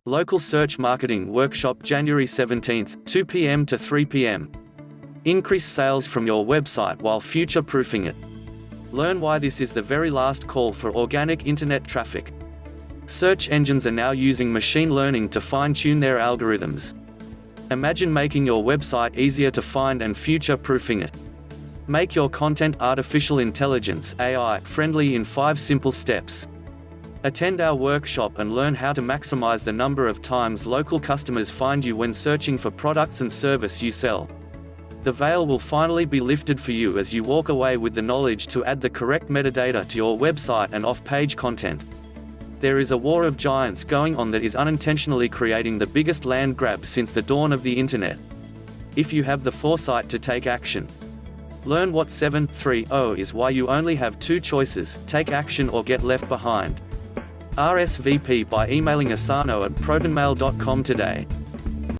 Local Search Marketing Workshop January 17, 2 p.m. to 3 p.m. Increase sales from your website while future-proofing it. Learn why this is the very last call for organic internet traffic. Search engines are now using machine learning to fine-tune their algorithms. Imagine making your website easier to find and future-proofing it. Make your content artificial intelligence (AI) friendly in 5 simple steps. Attend our workshop and learn how to maximize the number of times local customers find you when searching for products and service you sell. The veil will finally be lifted for you as you walk away with the knowledge to add the correct metadata to your website and off-page content. There is a war of giants going on that is unintentionally creating the biggest land grab since the dawn of the internet. If you have the foresight to take action. Learn what 730 is, why you only have 2 choices: take action or get left behind. RSVP by emailing asano@protonmail.com today.